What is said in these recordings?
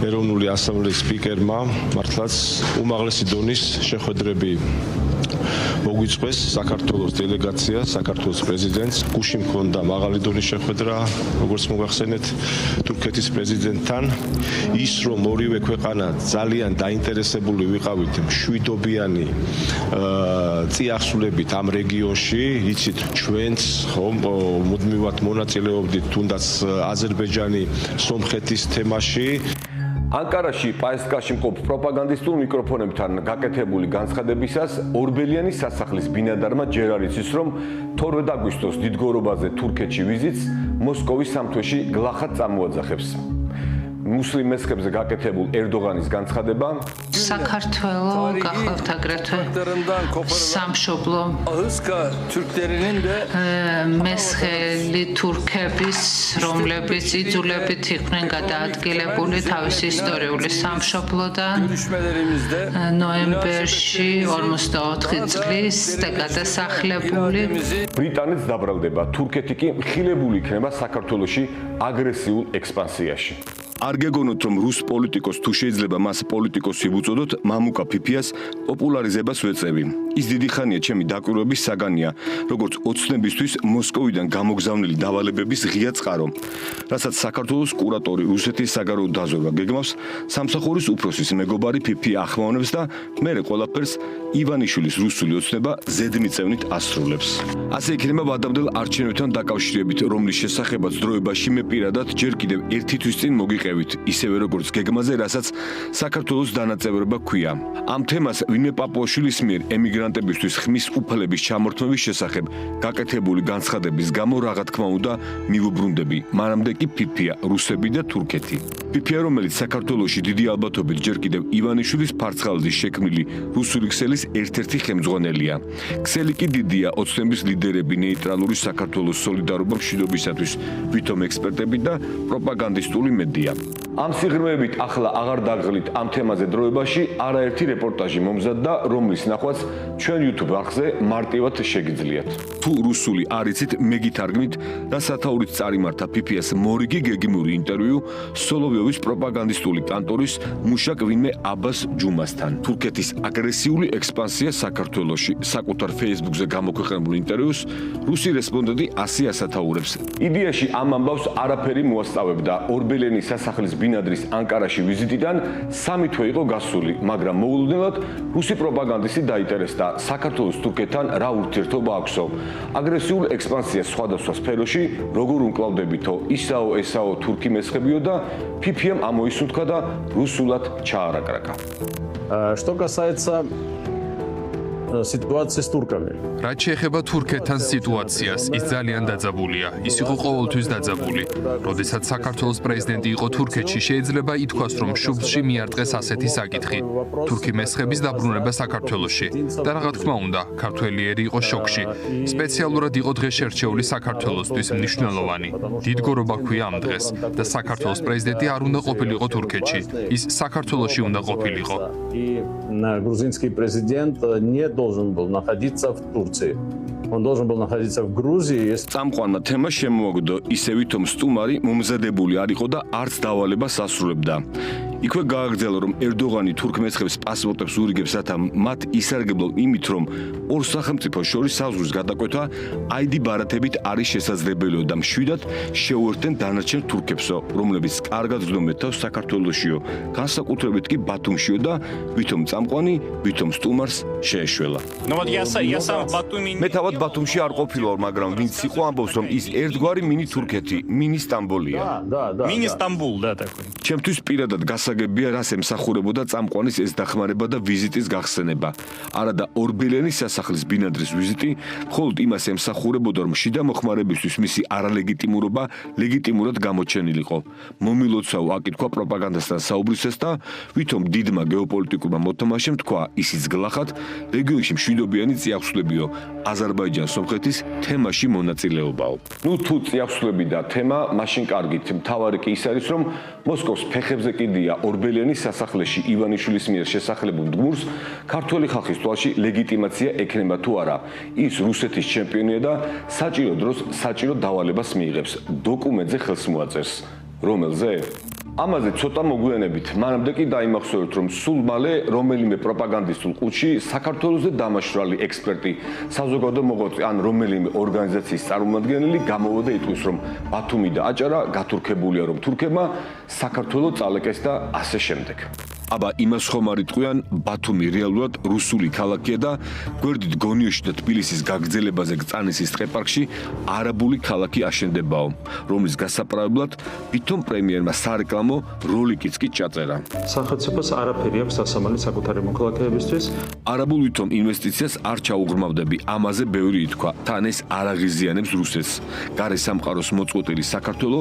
ეროვნული ასამბლეის სპიკერმა მართლაც უმაღლესი დონის შეხვედრები მოგვიწვეს საქართველოს დელეგაცია, საქართველოს პრეზიდენტს. გუშინ მქონდა მაღალი დონის შეხვედრა, როგორც მოგახსენეთ, თურქეთის პრეზიდენტთან. ის რომ ორივე ქვეყანა ძალიან დაინტერესებული ვიყავით მშვიდობიანი წიაღსულებით ამ რეგიონში, იცით ჩვენც ხომ მუდმივად მონაწილეობდით თუნდაც აზერბაიჯანი, სომხეთის თემაში. ანკარაში პაესკაში მყოფ პროპაგანდისტულ მიკროფონებთან გაკეთებული განცხადებისას ორბელიანის სასახლის ბინადარმა ჯერ არ იცის, რომ 12 აგვისტოს დიდგორობაზე თურქეთში ვიზიტს მოსკოვის სამთვეში გლახად წამოაძახებს. მუსლიმ მესხებზე გაკეთებულ ერდოღანის განცხადება საქართველოს გახავთ აგრეთვე სამშობლო მესხელი თურქების, რომლებიც იძულებით იყვნენ გადაადგილებული თავისი ისტორიული სამშობლოდან ნოემბერში 44 წლის და გადასახლებული. ბრიტანეთს დაბრალდება, თურქეთი კი მხილებული იქნება საქართველოში აგრესიულ ექსპანსიაში. არ გეგონოთ, რომ რუს პოლიტიკოს თუ შეიძლება მას პოლიტიკოსი ვუწოდოთ, მამუკა ფიფიას პოპულარიზებას ვეწევი. ის დიდი ხანია ჩემი დაკვირვების საგანია, როგორც ოცნებისთვის მოსკოვიდან გამოგზავნილი დავალებების ღია წყარო. რასაც საქართველოს კურატორი რუსეთის საგარეო დაზვერვა გეგმავს, სამსახურის უფროსის მეგობარი ფიფია ახმოვანებს და მერე ყველაფერს ივანიშვილის რუსული ოცნება ზედმიწევნით ასრულებს. ასე იქნება ვადამდელ არჩევნებთან დაკავშირებით, რომლის შესახებაც დროებაში მე პირადად ჯერ კიდევ ერთი თვის წინ მოგიყევით, ისევე როგორც გეგმაზე, რასაც საქართველოს დანაწევრება ჰქვია. ამ თემას ვინმე პაპუაშვილის მიერ ემიგრანტებისთვის ხმის უფლების ჩამორთმევის შესახებ გაკეთებული განცხადების გამო რაღა თქმა უნდა მივუბრუნდები, მანამდე კი ფიფია, რუსები და თურქეთი. ფიფია, რომელიც საქართველოში დიდი ალბათობით ჯერ კიდევ ივანიშვილის ფარცხალაძის შექმნილი რუსული ქსელის ერთ-ერთი ხელმძღვანელია. ქსელი კი დიდია ოცნების ლიდერები, ნეიტრალური საქართველოს სოლიდარობა მშვიდობისათვის, ვითომ ექსპერტები და პროპაგანდისტული მედია. ამ სიღრმეებით ახლა აღარ დაგღლით ამ თემაზე დროებაში არაერთი რეპორტაჟი მომზადდა, რომლის ნახვაც ჩვენ YouTube არხზე მარტივად შეგიძლიათ. თუ რუსული არ იცით, მე გითარგმნით და სათაურით წარიმართა ფიფიას მორიგი გეგმური ინტერვიუ სოლოვიოვის პროპაგანდისტული კანტორის მუშაკ ვინმე აბას ჯუმასთან. თურქეთის აგრესიული ექსპანსია საქართველოში საკუთარ Facebook-ზე გამოქვეყნებულ ინტერვიუს რუსი რესპონდენტი ასე ასათაურებს. იდეაში ამ ამბავს არაფერი მოასწავებდა. ორბელენის სასახლის ბინადრის ანკარაში ვიზიტიდან 3 თვე იყო გასული, მაგრამ მოულოდნელად რუსი პროპაგანდისტი დაინტერესდა საქართველოს თურქეთთან რა ურთიერთობა აქვსო. აგრესიულ ექსპანსიას სხვადასხვა სფეროში როგორ უმკლავდებითო, ისაო ესაო თურქი მესხებიო და ფიფიამ ამოისუნთქა და რუსულად ჩაარაკრაკა. Что касается ситуации с турками. რაც შეეხება თურქეთთან სიტუაციას, ის ძალიან დაძაბულია. ის იყო ყოველთვის დაძაბული. როდესაც საქართველოს პრეზიდენტი იყო თურქეთში, შეიძლება ითქვას, რომ შუბლში მიარტყეს ასეთი საკითხი. თურქი მესხების დაბრუნება საქართველოში. და რა თქმა უნდა, ქართველიერი იყო შოკში. სპეციალურად იყო დღეს შერჩეული საქართველოსთვის მნიშვნელოვანი. დიდგორობა ჰქვია ამ დღეს და საქართველოს პრეზიდენტი არ უნდა ყოფილიყო თურქეთში. ის საქართველოში უნდა ყოფილიყო. Грузинский президент не должен был находиться в Турции. Он должен был находиться в Грузии. წამყვანმა თემა შემოაგდო, ისე ვითომ სტუმარი მომზადებული არ იყო და არც დავალებას ასრულებდა. იქვე გააგრძელა, რომ ერდოღანი თურქ მესხებს პასპორტებს ურიგებს, რათა მათ ისარგებლონ იმით, რომ ორ სახელმწიფოს შორის საზღვრის გადაკვეთა ID ბარათებით არის შესაძლებელია და მშვიდად შეუერთდნენ დანარჩენ თურქებსო, რომლებიც კარგად ზრდომენ თავს საქართველოსიო, განსაკუთრებით კი ბათუმშიო და ვითომ წამყვანი, ვითომ სტუმარს შეეშველა. მე თავად ბათუმში არ ყოფილვარ, მაგრამ ვინც იყო ამბობს, რომ ის ერთგვარი მინი თურქეთი, მინი სტამბოლია. Მინი სტამბულ და такой. ჩემთვის პირადად გასაგებია, რას ემსახურებოდა წამყვანის ეს დახმარება და ვიზიტის გახსენება. არადა ორბელენის სასახლის ბინადრის ვიზიტი, მხოლოდ იმას ემსახურებოდა, რომ შიდა მოხმარებისთვის მისი არალეგიტიმურობა ლეგიტიმურად გამოჩენილიყო. მომილოცავ აკითხვა პროპაგანდასთან საუბრისას და ვითომ დიდმა გეოპოლიტიკურმა მოთამაშემ თქვა, ისიც გლახად რეგიონში მშვიდობიანი წიაღსვლებიო, აზერბაიჯან-სომხეთის თემაში მონაწილეობაო. ნუ თუ წიაღსვლები და თემა, მაშინ კარგით, მთავარი კი ის არის, რომ მოსკოვს ფეხებზე კიდია ორბელენის სასახლეში ივანიშვილის მიერ შესახლებულ მდგმურს ქართველი ხალხის თვალში ლეგიტიმაცია ექნება თუ არა. ის რუსეთის ჩემპიონია და საჭირო დროს საჭირო დავალებას მიიღებს. დოკუმენტზე ხელს მოაწერს. რომელზე? ამაზე ცოტა მოგვიანებით მანამდე კი დაიმახსოვრეთ, რომ სულ მალე რომელიმე პროპაგანდისტულ ყუთში საქართველოზე დამაშვრალი ექსპერტი, საზოგადო მოღვაწე ან რომელიმე ორგანიზაციის წარმომადგენელი გამოვიდა იტყვის, რომ ბათუმი და აჭარა გათურქებულია, რომ თურქებმა საქართველო წალეკეს და ასე შემდეგ. აბა იმას ხომ არ იტყვიან, ბათუმი რეალურად რუსული ქალაქია და გვერდით გონიოში და თბილისის გაგრძელებაზე გწანისის ტყეპარკში არაბული ქალაქი აშენდებაო, რომლის გასაправებლად თვითონ პრემიერმა სარეკლამო როლიკიც კი ჩაწერა. სახელმწიფოს არაფერი აქვს დასამალი საკუთარი მოქალაქეებისთვის. არაბულ ვითომ ინვესტიციას არ ჩაუღრმავდები, ამაზე ბევრი ითქვა, თან ეს არ აღიზიანებს რუსეთს. გარე სამყაროს მოწყვეტილი საქართველო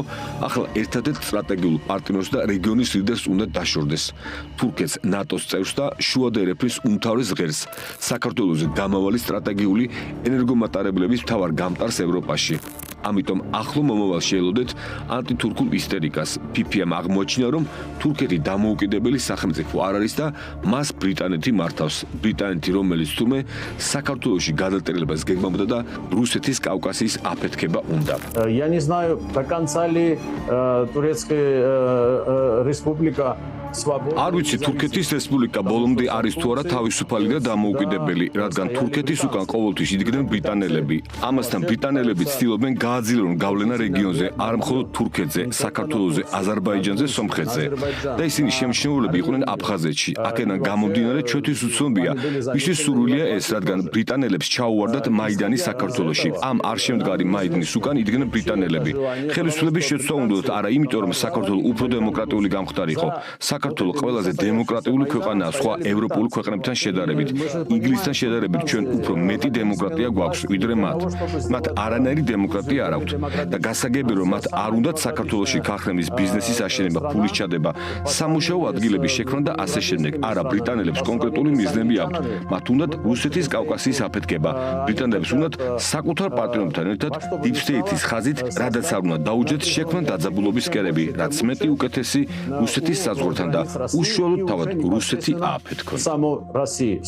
ახლა ერთადერთ სტრატეგიულ პარტნიორს და რეგიონის ლიდერს უნდა დაშორდეს. თურქეთს ნატოს წევრს და შუადერეფრის უმთავრეს ღერს, საქართველოზე გამავალი სტრატეგიული ენერგომატარებლების მთავარ გამტარს ევროპაში. ამიტომ ახლო მომავალში ელოდეთ ანტითურქულ ისტერიკას. PPM აღმოაჩინა, რომ თურქეთი დამოუკიდებელი სახელმწიფო არ არის და მას ბრიტანეთი მართავს. ბრიტანეთი, რომელიც თურმე საქართველოში გადატრიალებას გეგმავდა და რუსეთის კავკასიის აფეთქება უნდა. Я не знаю, до конца ли Турецкая республика არ ვიცი თურქეთის რესპუბლიკა ბოლომდე არის თუ არა თავისუფალი და დამოუკიდებელი, რადგან თურქეთის უკან ყოველთვის იდგნენ ბრიტანელები. ამასთან ბრიტანელები ცდილობენ გააძლიერონ გავლენა რეგიონზე, არ მხოლოდ თურქეთზე, საქართველოზე, აზერბაიჯანზე, სომხეთზე. და ისინი შემჩნეულები იყვნენ აფხაზეთში. აქედან გამომდინარე ჩვენთვის უცნობია, ვისის სურვილია ეს, რადგან ბრიტანელებს ჩაუვარდათ მაიდანი საქართველოში. ამ არშემდგარი მაიდნის უკან იდგნენ ბრიტანელები. ხელისუფლების შეცვლა უნდათ არა იმიტომ, რომ საქართველო უფრო დემოკრატიული გამხდარიყო. საქართველო ყველაზე დემოკრატიული ქვეყანაა სხვა ევროპულ ქვეყნებთან შედარებით. ინგლისთან შედარებით ჩვენ უფრო მეტი დემოკრატია გვაქვს, ვიდრე მათ. მათ არანაირი დემოკრატია არ აქვთ და გასაგებია, რომ მათ არ უნდათ საქართველოში ქარხნების ბიზნესის აშენება, ფულის ჩადება, სამუშაო ადგილების შექმნა და ასე შემდეგ. არა, ბრიტანელებს კონკრეტული მიზნები აქვთ. მათ უნდათ რუსეთის კავკასიის აფეთქება. ბრიტანელებს უნდათ საკუთარ პარტნიორებთან ერთად deep state-ის ხაზით, რადაც არ უნდა დაუჯდეთ შექმნა დაძაბულობის კერები, რაც მეტი უკეთესი რუსეთის საზღვართან და უშუალოდ თავად რუსეთი ააფეთქონ.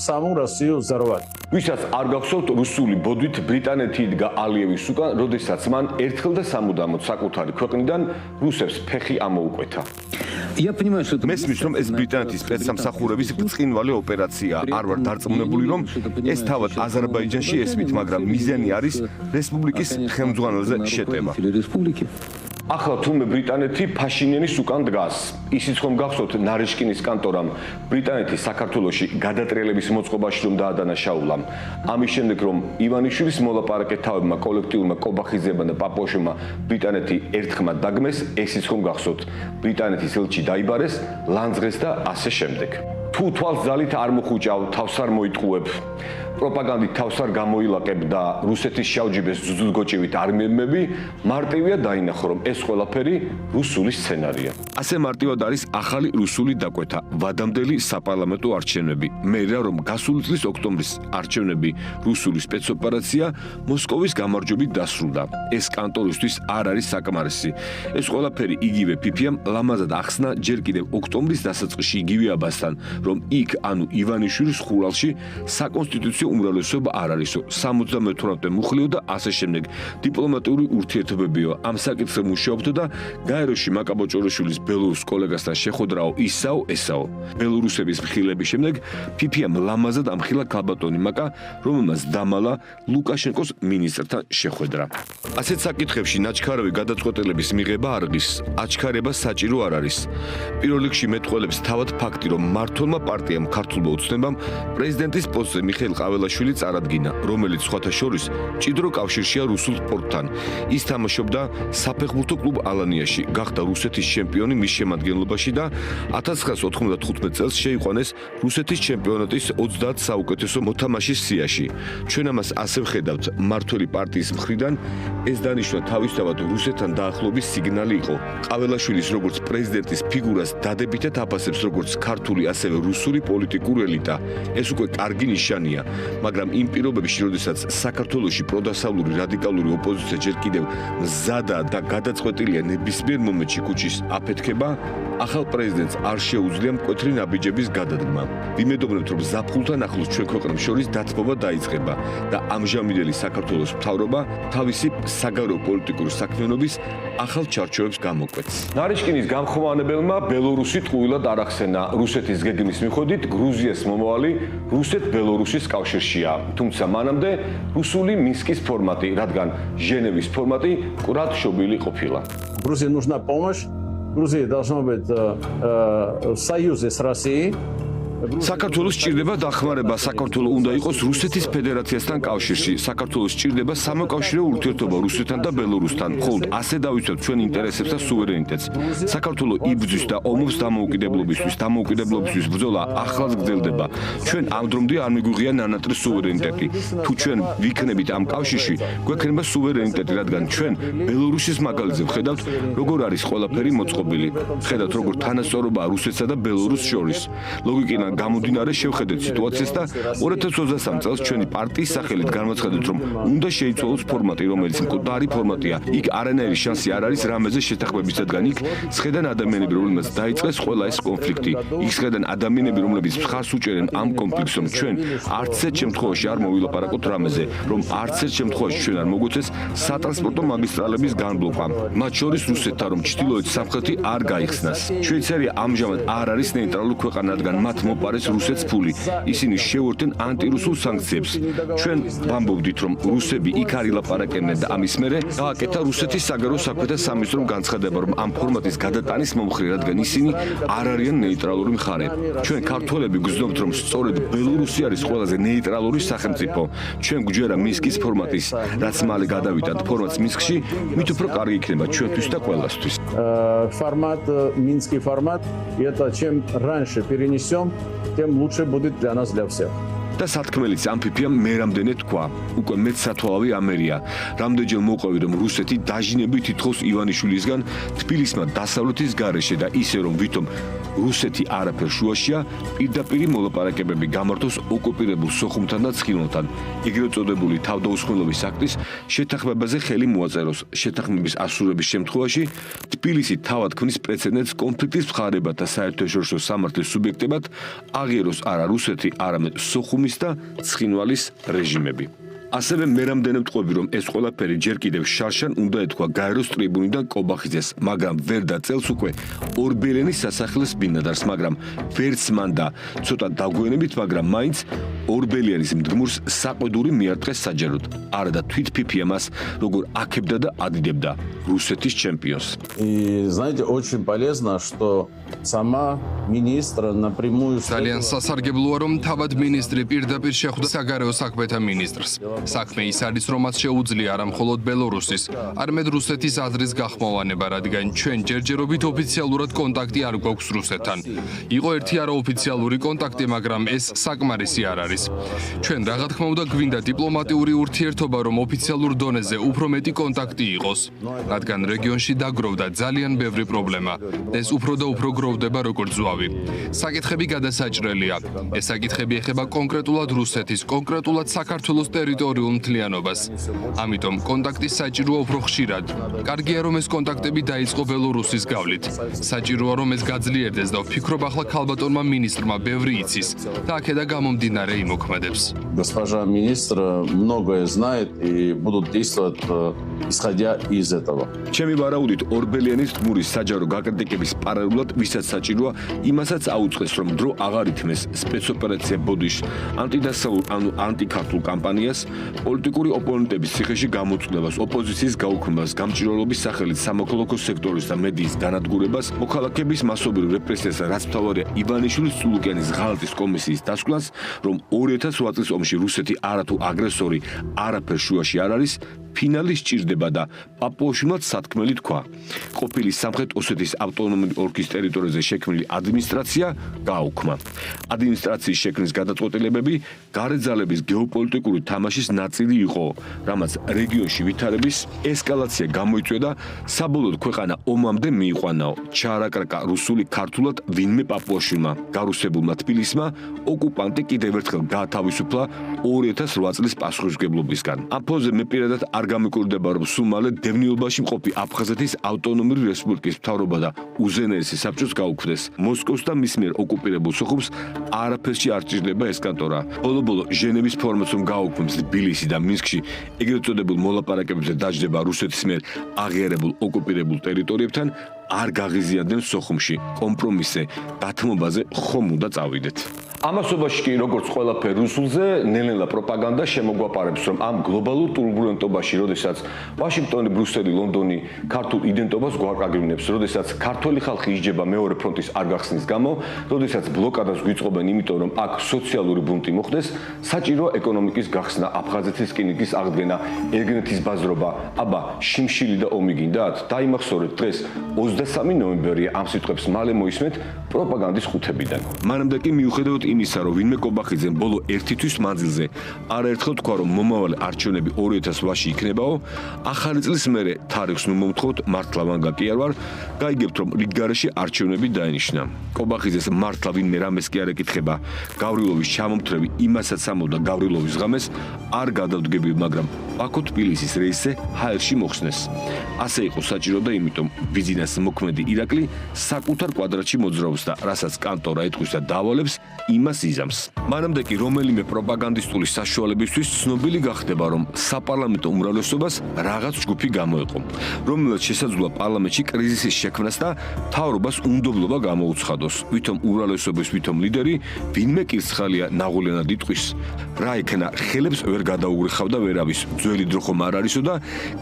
Саму Россию взорвать. ვისაც არ გახსოვთ რუსული ბოდვით ბრიტანეთი იდგა ალიევის უკან, როდესაც მან ერთხელ და სამუდამოდ საკუთარი ქვეყნიდან რუსებს ფეხი ამოუკვეთა. მესმის, რომ ეს ბრიტანეთის სპეცსამსახურების ბრწყინვალე ოპერაციაა. არ ვარ დარწმუნებული, რომ ეს თავად აზერბაიჯანში ესმით, მაგრამ მიზანი არის რესპუბლიკის ხელმძღვანელზე შეტევა. ახლა თუმე ბრიტანეთი ფაშინიანის უკან დგას. ისიც ხომ გახსოვთ ნარიშკინის კანტორამ ბრიტანეთის საქართველოში გადატრიალების მოწყობაში რომ დაადანაშაულა. ამის შემდეგ რომ ივანიშვილის მოლაპარაკე თავებმა კოლექტიურმა კობახიზებმა და პაპოშმა ბრიტანეთი ერთხმად დაგმეს, ესიც ხომ გახსოვთ ბრიტანეთის ელჩი დაიბარეს, ლანძღეს და ასე შემდეგ. თუ თვალს ძალით არ მოხუჭავ, თავს არ მოიტყუებ. პროპაგანდით თავს არ გამოილაკებ და რუსეთის შავჯიბეს ძუძულგოჭივით არ მიემები, მარტივია დაინახო, რომ ეს ყველაფერი რუსული სცენარია. ასე მარტივად არის ახალი რუსული დაკვეთა, ვადამდელი საპარლამენტო არჩევნები. მე რა რომ გასული წლის ოქტომბრის არჩევნები რუსული სპეცოპერაცია მოსკოვის გამარჯვებით დასრულდა. ეს კანტორისთვის არ არის საკმარისი. ეს ყველაფერი იგივე PPM ლამაზად ახსნა ჯერ კიდევ ოქტომბრის დასაწყისში იგივე აბასთან, რომ იქ ანუ ივანიშვილის ხურალში საკონსტიტუციო უმრავლესობა არ არისო, 78 მუხლიო და ასე შემდეგ. დიპლომატიური ურთიერთობებიო. ამ საკითხზე მუშაობდა და გაეროში მაკაბოჭორიშვილის ბელორუს კოლეგასთან შეხვედრაო ისაო ესაო. ბელორუსების მხილების შემდეგ PPM ლამაზად ამხილა ქალბატონი მაკა, რომელმაც დამალა ლუკაშენკოს მინისტრთან შეხვედრა. ასეთ საკითხებში ნაჩქარავი გადაწყვეტილების მიღება არღის, აჩქარება საჭირო არ არის. პირველ რიგში მეტყველებს თავად ფაქტი, რომ მართლმა პარტიამ ქართულმა ოცნებამ პრეზიდენტის პოსტზე მიხეილ ყაველაშვილი წარადგინა, რომელიც სხვათა შორის მჭიდრო კავშირშია რუსულ სპორტთან. ის თამაშობდა საფეხბურთო კლუბ ალანიაში, გახდა რუსეთის ჩემპიონი მის შემადგენლობაში და 1995 წელს შეიყვანეს რუსეთის ჩემპიონატის 30 საუკეთესო მოთამაშის სიაში. ჩვენ ამას ასე ვხედავთ, მართველი პარტიის მხრიდან ეს დანიშვნა თავისთავად რუსეთთან დაახლოების სიგნალი იყო. ყაველაშვილის როგორც პრეზიდენტის ფიგურას დადებითად აფასებს როგორც ქართული, ასევე რუსული პოლიტიკური ელიტა. ეს უკვე კარგი ნიშანია. მაგრამ იმ პირობებში, როდესაც საქართველოში პროდასავლური რადიკალური ოპოზიცია ჯერ კიდევ მზადა და გადაწყვეტილია ნებისმიერ მომენტში ქუჩის აფეთქება, ახალ პრეზიდენტს არ შეუძლია მკვეთრი ნაბიჯების გადადგმა. ვიმედოვნებთ, რომ ზაფხულთან ახლოს ჩვენ ქვეყნებს შორის დათბობა დაიწყება და ამჟამინდელი საქართველოს მთავრობა თავისი საგარეო პოლიტიკური საქმიანობის ახალ ჩარჩოებს გამოკვეთს. ნარიშკინის გამხმოვანებელმა ბელორუსი ტყუილად არ ახსენა. რუსეთის გეგმის მიხედვით გრუზიას მომავალი რუსეთ-ბელორუსის კავშირშია. თუმცა მანამდე რუსული მინსკის ფორმატი, რადგან ჟენევის ფორმატი კურად შობილი ყოფილა. Грузии нужна помощь. Грузия должна быть в союзе с Россией. საქართველოს სჭირდება დახმარება, საქართველო უნდა იყოს რუსეთის ფედერაციასთან კავშირში. საქართველოს სჭირდება სამოკავშირო ურთიერთობა რუსეთთან და ბელორუსთან. მხოლოდ ასე დავიცვათ ჩვენ ინტერესებს და სუვერენიტეტს. საქართველო იბრძვის და ომობს დამოუკიდებლობისთვის ბრძოლა ახლაც გრძელდება. ჩვენ ამ დრომდე არ მიგვიღია ნანატრის სუვერენიტეტი. თუ ჩვენ ვიქნებით ამ კავშირში, გვექნება სუვერენიტეტი, რადგან ჩვენ ბელორუსის მაგალითზე ვხედავთ, როგორ არის ყველაფერი მოწყობილი. ვხედავთ, როგორ თანასწორობაა რუსეთსა და ბელორუსს შორის. ლოგიკიდან გამომდინარე შევხედეთ სიტუაციას და 2023 წელს ჩვენი პარტიის სახელით განვაცხადეთ, რომ უნდა შეიცვალოს ფორმატი, რომელიც მკვდარი ფორმატია. იქ არანაირი შანსი არ არის რამეზე შეთანხმების, რადგან იქ სხედან ადამიანები, რომლებიც დაიწყეს ყველა ეს კონფლიქტი. იქ სხედან ადამიანები, რომლებიც მხარს უჭერენ ამ კონფლიქტს, რომ ჩვენ არც ერთ შემთხვევაში არ მოვილაპარაკოთ რამეზე, რომ არც ერთ შემთხვევაში ჩვენ არ მოგვეცეს სატრანსპორტო მაგისტრალების განბლოკვა. მათ შორის რუსეთთან, რომ ჩრდილოეთ სამხრეთი არ გაიხსნას. შვეიცარია ამჟამად არ არის ნეიტრალური ქვეყანა, რადგან მათ მოპარეს რუსეთს ფული. ისინი შეუერთდნენ ანტირუსულ სანქციებს. ჩვენ ვამბობდით, რომ რუსები იქ არ ილაპარაკებდნენ და ამის მერე გააკეთა რუსეთის საგარეო საქმეთა სამინისტრომ განცხადება, რომ ამ ფორმატის გადატანის მომხრე, რადგან ისინი არ არიან ნეიტრალური მხარე. ჩვენ ქართველები გრძნობთ, რომ სწორედ ბელორუსი არის ყველაზე ნეიტრალური სახელმწიფო. ჩვენ გვჯერა მინსკის форматის, რაც მალე გადავიტანთ ფორმატს მინსკში, მით უფრო კარგი იქნება ჩვენთვის და ყველასთვის. Формат, минский формат, и это чем раньше перенесем, тем лучше будет для нас, для всех. და სათქმელიც ამ ფიფიამ მე რამდენე თქვა, უკვე მეც სათვალავი ამერია. რამდენჯერ მოყვევი, რომ რუსეთი დაჟინებით ითხოვს ივანიშვილისგან თბილისმა დასავლეთის გარეშე და ისე რომ ვითომ რუსეთი არაფერ შუაშია, პირდაპირ მოლაპარაკებები გამართოს ოკუპირებულ სოხუმთან და ცხინვალთან. ეგრეთ წოდებული თავდაუსხმელობის აქტის შეთანხმებაზე ხელი მოაწეროს. შეთანხმების ასრულების შემთხვევაში თბილისი თავად ქმნის პრეცედენტს კონფლიქტის მხარებად და საერთაშორისო სამართლის სუბიექტებად აღიაროს არა რუსეთი, არამედ სოხუმის და ცხინვალის რეჟიმები. ასევე მე რამდენად ვთქვები, რომ ეს ყველაფერი ჯერ კიდევ შარშან უნდა ეთქვა გაეროს ტრიბუნიდან კობახიძეს, მაგრამ ვერ დაწელს უკვე ორბელენის სასახლის ბინადარს, მაგრამ ვერც მან და ცოტა დაგვიანებით, მაგრამ მაინც ორბელიანის მდგმურს საყვედური მიარტყეს საჯაროდ. არა და თვით ფიფია მას როგორ აქებდა და ადიდებდა რუსეთის ჩემპიონს. И знаете, очень полезно, что сама министр напрямую ძალიან სასარგებლოა, რომ თავად მინისტრი პირდაპირ შეხვდა საგარეო საქმეთა მინისტრს. საქმე ის არის, რომ მას შეუძლია არა მხოლოდ ბელორუსის, არამედ რუსეთის აზრის გახმოვანება, რადგან ჩვენ ჯერჯერობით ოფიციალურად კონტაქტი არ გვაქვს რუსეთთან. იყო ერთი არაოფიციალური კონტაქტი, მაგრამ ეს საკმარისი არ არის. ჩვენ რა თქმა უნდა გვინდა დიპლომატიური ურთიერთობა, რომ ოფიციალურ დონეზე უფრო მეტი კონტაქტი იყოს, რადგან რეგიონში დაგროვდა ძალიან ბევრი პრობლემა. ეს უფრო და უფრო გროვდება როგორც ზვავი. საკითხები გადასაჭრელია. ეს საკითხები ეხება კონკრეტულად რუსეთის, კონკრეტულად საქართველოს ტერიტორიულ მთლიანობას. ამიტომ კონტაქტი საჭიროა უფრო ხშირად. კარგია რომ ეს კონტაქტები დაიწყო ბელორუსის გავლით. საჭიროა რომ ეს გაძლიერდეს და ვფიქრობ ახლა ქალბატონმა მინისტრმა ბევრი იცის და აქედა გამომდინარე იმოქმედებს. Госпожа министр многое знает и будут действовать исходя из этого. ჩემი ვარაუდით ორბელიანის თმურის საჯარო გაკრიტიკების პარალელურად ვისაც საჭიროა იმასაც აუწყეს, რომ დრო აღარ ითმეს სპეცოპერაცია ბოდიშ ანტიდასავლურ ანუ ანტიქართულ კამპანიას, პოლიტიკური ოპონენტების ციხეში გამოწყდებას, ოპოზიციის გაუქმებას, გამჭვირვალობის სახელით სამოქალაქო სექტორის და მედიის განადგურებას, მოქალაქეების მასობრივ რეპრესიას, რაც მთავარია ივანიშვილის სულუკიანის ღალატის კომისიის დასკვნას, რომ 2008 წლის ომში რუსეთი არათუ აგრესორი, არაფერ შუაში არ არის, ფინალი სჭირდება და პაპუაშვილმა სათქმელი თქვა. ყოფილი სამხრეთ ოსეთის ავტონომიური ოლქის ტერიტორიაზე შექმნილი ადმინისტრაცია გააუქმა. ადმინისტრაციის შექმნის გადაწყვეტილებები გარე ძალების გეოპოლიტიკური თამაშის ნაწილი იყო, რამაც რეგიონში ვითარების ესკალაცია გამოიწვია და საბოლოოდ ქვეყანა ომამდე მიიყვანაო. ჩაარაკრაკა რუსული ქართულად ვინმე პაპუაშვილმა. გარუსებულმა თბილისმა ოკუპანტი კიდევ ერთხელ გაათავისუფლა 2008 წლის პასუხისმგებლობისგან. ამ ფონზე მე პირადად არ გამიკვირდება, რომ სულ მალე დევნილობაში მყოფი აფხაზეთის ავტონომიური რესპუბლიკის მთავრობა და უზენაესი საბჭოს გაუქმდეს. მოსკოვს და მის მიერ ოკუპირებულ სოხუმს არაფერში არ ჭირდება ეს კანტორა. ბოლო-ბოლო ჟენევის ფორმაც რომ გააუქმებს თბილისი და მინსკში ეგრეთ წოდებულ მოლაპარაკებებზე დაჯდება რუსეთის მიერ აღიარებულ ოკუპირებულ ტერიტორიებთან არ გაღიზიანდნენ სოხუმში. კომპრომისზე, დათმობაზე ხომ უნდა წავიდეთ. ამასობაში კი როგორც ყველაფერი რუსულზე, ნელ-ნელა პროპაგანდა შემოგვაპარებს, რომ ამ გლობალურ ტურბულენტობაში, როდესაც ვაშინგტონი, ბრიუსელი, ლონდონი ქართულ იდენტობას გვაკაგრინებს, როდესაც ქართველი ხალხი ისჯება მეორე ფრონტის არ გახსნის გამო, როდესაც ბლოკადას გვიწყობენ, იმიტომ რომ აქ სოციალური ბუნტი მოხდეს, საჭირო ეკონომიკის გახსნა, აფხაზეთის რკინიგზის აღდგენა, ეგნეთის ბაზრობა, აბა შიმშილი და ომი გინდათ? დაიმახსოვრეთ დღეს 23 ნოემბერია, ამ სიტყვებს მალე მოისმენთ პროპაგანდის ხუთებიდან. მანამდე კი მიუხედავად იმისა, რომ ვინმე კობახიძემ ბოლო 1 თვის მანძილზე არაერთხელ თქვა, რომ მომავალი არჩევნები 2008-ში იქნებაო, ახალი წლის მერე თარიღს ნუ მომთხოვთ, მართლა ვანგა კი არ ვარ, გაიგებთ, რომ რიგგარეში არჩევნები დაენიშნა. კობახიძეს მართლა ვინმე რამეს კი არ ეკითხება, გავრილოვის ჩამომთრევი იმასაც ამოდა გავრილოვის ღამეს არ გადავდგები, მაგრამ ბაქო-თბილისის რეისზე ჰაერში მოხსნეს. ასე იყო საჭირო და იმიტომ ბიზნეს მოქმედი ირაკლი საკუთარ კვადრატში მოძრაობს და რასაც კანტორა ეთქვის და დავალებს, იმას იზამს. მანამდე კი რომელიმე პროპაგანდისტული საშუალებისთვის ცნობილი გახდება, რომ საპარლამენტო უმრავლესობას რაღაც ჯგუფი გამოეყო, რომელსაც შესაძლოა პარლამენტში კრიზისის შექმნას და მთავრობას უნდობლობა გამოუცხადოს. ვითომ უმრავლესობის ვითომ ლიდერი ვინმე კირცხალია ნაღულიანად იტყვის, რა იქნა ხელებს ვერ გადაუგრიხავდა ვერავის, ძველი დრო ხომ არ არისო და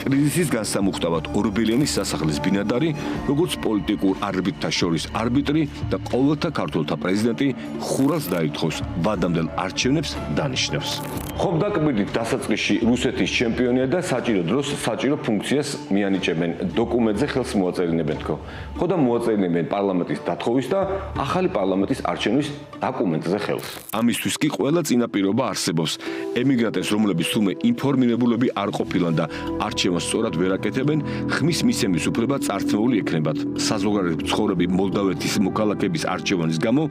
კრიზისის განსამუხტავად ორბელიანის სასახლის ბინადარი, როგორც პოლიტიკურ არბიტრთა შორის არბიტრი და ყოველთა ქართველთა პრეზიდენტი ხურალს დაითხოვს, ვადამდელ არჩევნებს დანიშნავს. ხომ დაკბირდით დასაწყისში რუსეთის ჩემპიონია და საჭირო დროს საჭირო ფუნქციას მიანიჭებენ, დოკუმენტზე ხელს მოაწერინებენ თქო. ხო და მოაწერინებენ პარლამენტის დათხოვის და ახალი პარლამენტის არჩევნის დოკუმენტზე ხელს. ამისთვის კი ყველა წინაპირობა არსებობს. ემიგრანტებს, რომლებიც თურმე ინფორმირებულები არ ყოფილან და არჩევანს სწორად ვერ აკეთებენ, ხმის მისცემის უფლება წართმეული ექნებათ. საზოგადოებრივი ცხოვრები მოლდავეთის მოქალაქეების არჩევანის გამო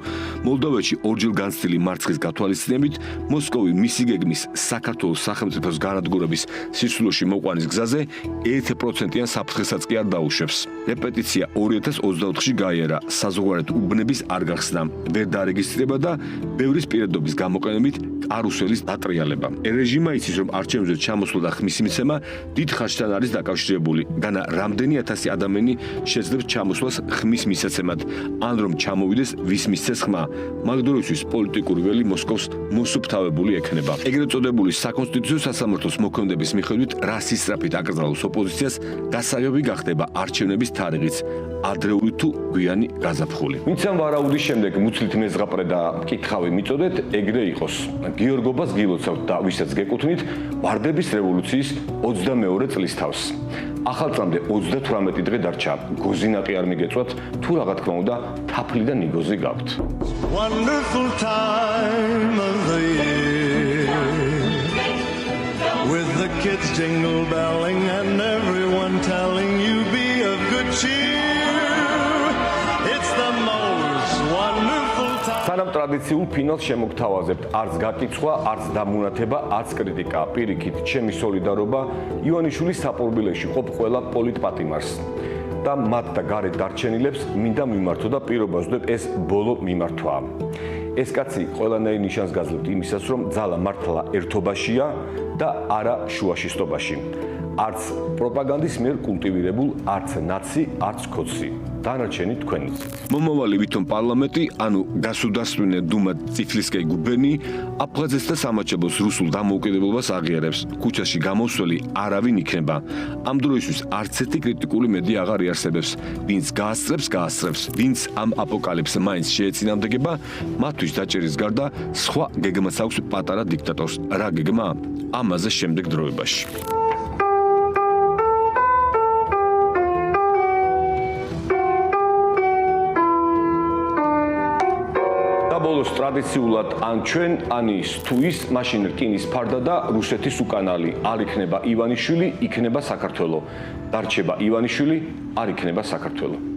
მოლდოვეთში ორჯერ განცდილი მარცხის გათვალისწინებით მოსკოვი მისი გეგმის საქართველოს სახელმწიფოს განადგურების სისულოში მოყვანის გზაზე 1%-იან საფრთხესაც კი არ დაუშვებს. რეპეტიცია 2024-ში გაიარა, საზოგადოებრივი უბნების არ გახსნა, ვერ დარეგისტრირება და ბევრის პირადობის გამოყენებით კარუსელის დატრიალება. რეჟიმა იცის, რომ არჩევნებზე ჩამოსვლა და ხმის მიცემა დიდ ხარჯთან არის დაკავშირებული. განა რამდენი ათასი ადამიანი შეძლებს ჩამოსვლას ხმის მისაცემად, ან რომ ჩამოვიდეს ვის მისცეს ხმა. მაგდროისთვის პოლიტიკური ველი მოსკოვს მოსუფთავებული ექნება. ეგრეთ წოდებული საკონსტიტუციო სასამართლოს მოქმედების მიხედვით რასის სწრაფით აკრძალავს ოპოზიციას, გასაგები გახდება არჩევნების თარიღიც, ადრეული თუ გვიანი გაზაფხული. ვინც ამ ვარაუდის შემდეგ მუცლით მეზღაპრე და მკითხავი მიწოდეთ, ეგრე იყოს. გიორგობას გილოცავთ და ვისაც გეკუთვნით, ვარდების რევოლუციის 22 წლის თავს. ახალ წამდე 38 დღე დარჩა. გოზინაყი არ მიგეწვათ, თუ რაღა თქმა უნდა, თაფლი და ნიგოზი გაქვთ. Wonderful time of the year with the kids jingle belling and everyone telling you be of good cheer. It's the most wonderful time. სანამ ტრადიციულ ფინალს შემოგთავაზებთ, არც გაკითხვა, არც დამუნათება, არც კრიტიკა. პირიქით, ჩემი სოლიდარობა ივანიშვილის საპყრობილეში ყოფ ყველა პოლიტპატიმარს. და მათ და გარეთ დარჩენილებს მინდა მიმართო და პირობას ვდებ ეს ბოლო მიმართვაა. ეს კაცი ყველანაირ ნიშანს გაძლევთ იმისას, რომ ძალა მართლა ერთობაშია და არა შუაშისტობაში. არც პროპაგანდის მიერ კულტივირებულ, არც ნაცი, არც ქოცი. დანარჩენი თქვენიც. მომავალი ვითომ პარლამენტი, ანუ გასუდასტვენე დუმა წიფლისკაი გუბერნი, აფხაზეთს და სამაჩაბლოს რუსულ დამოუკიდებლობას აღიარებს. ქუჩაში გამოსვლელი არავინ იქნება. ამ დროისთვის არც ერთი კრიტიკული მედია აღარ იარსებებს. ვინც გაასწრებს, ვინც ამ აპოკალიფს მაინც შეეწინააღმდეგება, მათთვის დაჭერის გარდა სხვა გეგმაც აქვს პატარა დიქტატორს. რა გეგმა? ამაზე შემდეგ დროებაში. საქართველოს ტრადიციულად ან ჩვენ, ან ის თუ ის, მაშინ რკინის ფარდა და რუსეთის უკანალი. არ იქნება ივანიშვილი, იქნება საქართველო. დარჩება ივანიშვილი, არ იქნება საქართველო.